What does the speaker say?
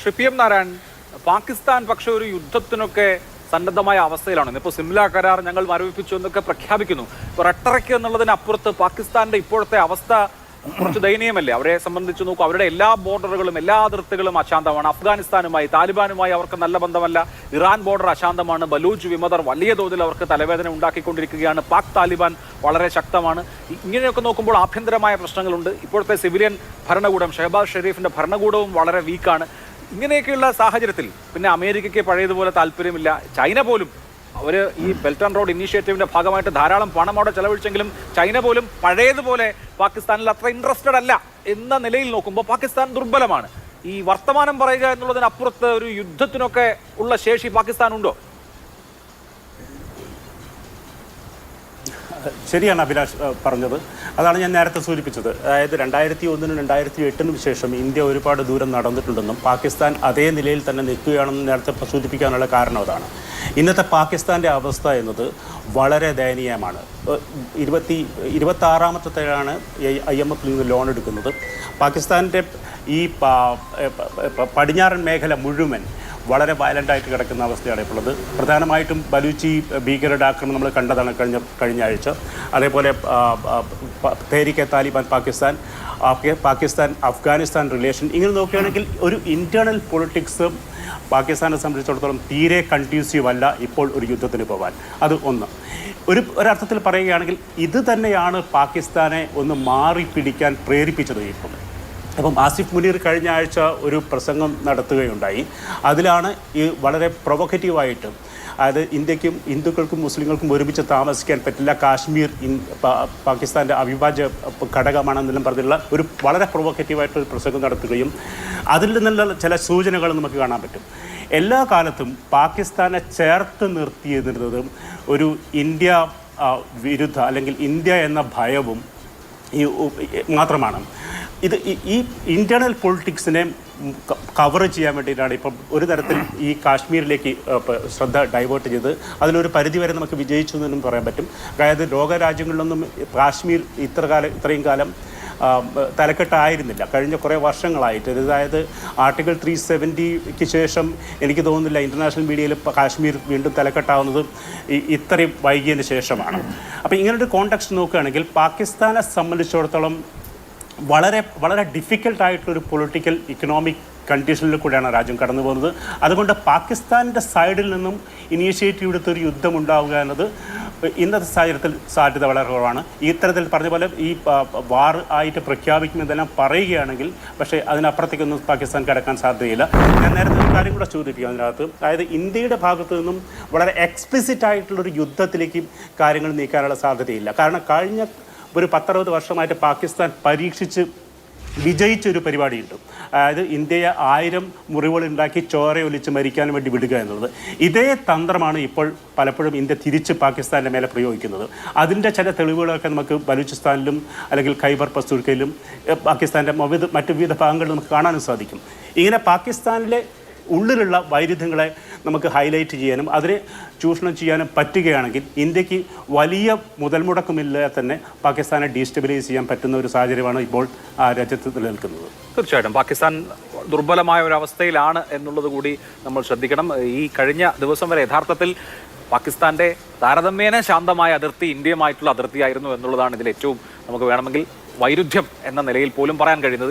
PM Narayan, Pakistan പക്ഷെ ഒരു യുദ്ധത്തിനൊക്കെ സന്നദ്ധമായ അവസ്ഥയിലാണ്. ഇപ്പോൾ സിംല കരാർ ഞങ്ങൾ മരവിപ്പിച്ചു എന്നൊക്കെ പ്രഖ്യാപിക്കുന്നു. ഇപ്പോൾ റട്ടറയ്ക്ക് എന്നുള്ളതിനപ്പുറത്ത് പാകിസ്ഥാന്റെ ഇപ്പോഴത്തെ അവസ്ഥ കുറച്ച് ദയനീയമല്ലേ? അവരെ സംബന്ധിച്ച് നോക്കൂ, അവരുടെ എല്ലാ ബോർഡറുകളും എല്ലാ അതിർത്തികളും അശാന്തമാണ്. അഫ്ഗാനിസ്ഥാനുമായി താലിബാനുമായി അവർക്ക് നല്ല ബന്ധമല്ല. ഇറാൻ ബോർഡർ അശാന്തമാണ്. ബലൂച്ച് വിമതർ വലിയ തോതിൽ അവർക്ക് തലവേദന ഉണ്ടാക്കിക്കൊണ്ടിരിക്കുകയാണ്. പാക് താലിബാൻ വളരെ ശക്തമാണ്. ഇങ്ങനെയൊക്കെ നോക്കുമ്പോൾ ആഭ്യന്തരമായ പ്രശ്നങ്ങളുണ്ട്. ഇപ്പോഴത്തെ സിവിലിയൻ ഭരണകൂടം, ഷഹബാസ് ഷെരീഫിന്റെ ഭരണകൂടവും വളരെ വീക്കാണ്. ഇങ്ങനെയൊക്കെയുള്ള സാഹചര്യത്തിൽ പിന്നെ അമേരിക്കയ്ക്ക് പഴയതുപോലെ താല്പര്യമില്ല. ചൈന പോലും അവർ ഈ ബെൽറ്റ് ആൻഡ് റോഡ് ഇനീഷ്യേറ്റീവിന്റെ ഭാഗമായിട്ട് ധാരാളം പണം അവിടെ ചെലവഴിച്ചെങ്കിലും ചൈന പോലും പഴയതുപോലെ പാകിസ്ഥാനിൽ അത്ര ഇൻട്രസ്റ്റഡ് അല്ല എന്ന നിലയിൽ നോക്കുമ്പോൾ പാകിസ്ഥാൻ ദുർബലമാണ്. ഈ വർത്തമാനം പറയുക എന്നുള്ളതിനപ്പുറത്ത് ഒരു യുദ്ധത്തിനൊക്കെ ഉള്ള ശേഷി പാകിസ്ഥാൻ ഉണ്ടോ? ശരിയാണ് അഭിലാഷ് പറഞ്ഞത്. അതാണ് ഞാൻ നേരത്തെ സൂചിപ്പിച്ചത്. അതായത് 2001-നും 2008-നും ശേഷം ഇന്ത്യ ഒരുപാട് ദൂരം നടന്നിട്ടുണ്ടെന്നും പാകിസ്ഥാൻ അതേ നിലയിൽ തന്നെ നിൽക്കുകയാണെന്നും നേരത്തെ സൂചിപ്പിക്കാനുള്ള കാരണം അതാണ്. ഇന്നത്തെ പാകിസ്ഥാൻ്റെ അവസ്ഥ എന്നത് വളരെ ദയനീയമാണ്. 26-ാമത്തെയാണ് IMF നിന്ന് ലോൺ എടുക്കുന്നത്. പാകിസ്ഥാൻ്റെ ഈ പടിഞ്ഞാറൻ മേഖല മുഴുവൻ വളരെ വയലൻ്റായിട്ട് കിടക്കുന്ന അവസ്ഥയാണ് ഇപ്പോൾ ഉള്ളത്. പ്രധാനമായിട്ടും ബലൂച്ചി ഭീകരരുടെ ആക്രമണം നമ്മൾ കണ്ടതാണ് കഴിഞ്ഞ ആഴ്ച. അതേപോലെ തെഹ്രീക്കെ താലിബാൻ പാകിസ്ഥാൻ അഫ്ഗാനിസ്ഥാൻ റിലേഷൻ, ഇങ്ങനെ നോക്കുകയാണെങ്കിൽ ഒരു ഇൻറ്റേർണൽ പൊളിറ്റിക്സ് പാകിസ്ഥാനെ സംബന്ധിച്ചിടത്തോളം തീരെ കൺഡ്യൂസീവ് അല്ല ഇപ്പോൾ ഒരു യുദ്ധത്തിന് പോകാൻ. അത് ഒന്ന്. ഒരർത്ഥത്തിൽ പറയുകയാണെങ്കിൽ ഇത് തന്നെയാണ് പാകിസ്ഥാനെ ഒന്ന് മാറി പിടിക്കാൻ പ്രേരിപ്പിച്ചത്. അപ്പം ആസിഫ് മുനീർ കഴിഞ്ഞ ആഴ്ച ഒരു പ്രസംഗം നടത്തുകയുണ്ടായി. അതിലാണ് ഈ വളരെ പ്രൊവോക്കേറ്റീവായിട്ട്, അതായത് ഇന്ത്യക്കും ഹിന്ദുക്കൾക്കും മുസ്ലിങ്ങൾക്കും ഒരുമിച്ച് താമസിക്കാൻ പറ്റില്ല, കാശ്മീർ പാകിസ്ഥാൻ്റെ അവിഭാജ്യ ഘടകമാണെന്നെല്ലാം പറഞ്ഞുള്ള ഒരു വളരെ പ്രൊവോക്കേറ്റീവായിട്ടൊരു പ്രസംഗം നടത്തുകയും അതിൽ നിന്നുള്ള ചില സൂചനകൾ നമുക്ക് കാണാൻ പറ്റും. എല്ലാ കാലത്തും പാകിസ്ഥാനെ ചേർത്ത് നിർത്തിയിരുന്നതും ഒരു ഇന്ത്യ വിരുദ്ധ അല്ലെങ്കിൽ ഇന്ത്യ എന്ന ഭയവും മാത്രമാണ്. ഈ ഇൻറ്റേർണൽ പൊളിറ്റിക്സിനെ കവർ ചെയ്യാൻ വേണ്ടിയിട്ടാണ് ഇപ്പം ഒരു തരത്തിൽ ഈ കാശ്മീരിലേക്ക് ശ്രദ്ധ ഡൈവേർട്ട് ചെയ്ത് അതിലൊരു പരിധിവരെ നമുക്ക് വിജയിച്ചു എന്നും പറയാൻ പറ്റും. അതായത് ലോകരാജ്യങ്ങളിലൊന്നും കാശ്മീർ ഇത്രയും കാലം തലക്കെട്ടായിരുന്നില്ല കഴിഞ്ഞ കുറേ വർഷങ്ങളായിട്ട്. അതായത് ആർട്ടിക്കിൾ 370-ക്ക് ശേഷം എനിക്ക് തോന്നുന്നില്ല ഇൻ്റർനാഷണൽ മീഡിയയിൽ കാശ്മീർ വീണ്ടും തലക്കെട്ടാവുന്നത് ഇത്രയും വൈകിയതിന് ശേഷമാണ്. അപ്പോൾ ഇങ്ങനൊരു കോണ്ടെക്സ്റ്റ് നോക്കുകയാണെങ്കിൽ പാകിസ്ഥാനെ സംബന്ധിച്ചിടത്തോളം വളരെ വളരെ ഡിഫിക്കൽട്ടായിട്ടുള്ളൊരു പൊളിറ്റിക്കൽ ഇക്കണോമിക് കണ്ടീഷനിൽ കൂടെയാണ് രാജ്യം കടന്നു പോകുന്നത്. അതുകൊണ്ട് പാകിസ്ഥാൻ്റെ സൈഡിൽ നിന്നും ഇനീഷ്യേറ്റീവ് എടുത്തൊരു യുദ്ധം ഉണ്ടാവുക എന്നത് ഇന്നത്തെ സാഹചര്യത്തിൽ സാധ്യത വളരെ കുറവാണ്. ഇത്തരത്തിൽ പറഞ്ഞ പോലെ ഈ വാർ ആയിട്ട് പ്രഖ്യാപിക്കുമെന്നെല്ലാം പറയുകയാണെങ്കിൽ പക്ഷേ അതിനപ്പുറത്തേക്കൊന്നും പാകിസ്ഥാൻ കടക്കാൻ സാധ്യതയില്ല. ഞാൻ നേരത്തെ ഒരു കാര്യം കൂടെ സൂചിപ്പിക്കും അതിനകത്ത്. അതായത് ഇന്ത്യയുടെ ഭാഗത്തു നിന്നും വളരെ എക്സ്പ്ലിസിറ്റ് ആയിട്ടുള്ളൊരു യുദ്ധത്തിലേക്ക് കാര്യങ്ങൾ നീക്കാനുള്ള സാധ്യതയില്ല. കാരണം കഴിഞ്ഞ ഒരു 10-60 വർഷമായിട്ട് പാകിസ്ഥാൻ പരീക്ഷിച്ച് വിജയിച്ചൊരു പരിപാടിയുണ്ട്. അതായത് ഇന്ത്യയെ 1000 മുറിവുകളുണ്ടാക്കി ചോരയൊലിച്ച് മരിക്കാൻ വേണ്ടി വിടുക എന്നുള്ളത്. ഇതേ തന്ത്രമാണ് ഇപ്പോൾ പലപ്പോഴും ഇന്ത്യ തിരിച്ച് പാകിസ്ഥാൻ്റെ മേലെ പ്രയോഗിക്കുന്നത്. അതിൻ്റെ ചില തെളിവുകളൊക്കെ നമുക്ക് ബലൂചിസ്ഥാനിലും അല്ലെങ്കിൽ ഖൈബർ പഖ്തൂൺഖയിലും പാകിസ്ഥാൻ്റെ മറ്റു വിവിധ ഭാഗങ്ങളിൽ നമുക്ക് കാണാനും സാധിക്കും. ഇങ്ങനെ പാകിസ്ഥാനിലെ ഉള്ളിലുള്ള വൈരുദ്ധ്യങ്ങളെ നമുക്ക് ഹൈലൈറ്റ് ചെയ്യാനും അതിനെ ചൂഷണം ചെയ്യാനും പറ്റുകയാണെങ്കിൽ ഇന്ത്യക്ക് വലിയ മുതൽ മുടക്കമില്ലാതെ തന്നെ പാകിസ്ഥാനെ ഡീസ്റ്റെബിലൈസ് ചെയ്യാൻ പറ്റുന്ന ഒരു സാഹചര്യമാണ് ഇപ്പോൾ ആ രാജ്യത്ത് നിലനിൽക്കുന്നത്. തീർച്ചയായിട്ടും പാകിസ്ഥാൻ ദുർബലമായ ഒരു അവസ്ഥയിലാണ് എന്നുള്ളത് കൂടി നമ്മൾ ശ്രദ്ധിക്കണം. ഈ കഴിഞ്ഞ ദിവസം വരെ യഥാർത്ഥത്തിൽ പാകിസ്ഥാന്റെ താരതമ്യേന ശാന്തമായ അതിർത്തി ഇന്ത്യയുമായിട്ടുള്ള അതിർത്തിയായിരുന്നു എന്നുള്ളതാണ് ഇതിൽ ഏറ്റവും നമുക്ക് വേണമെങ്കിൽ വൈരുദ്ധ്യം എന്ന നിലയിൽ പോലും പറയാൻ കഴിയുന്നത്.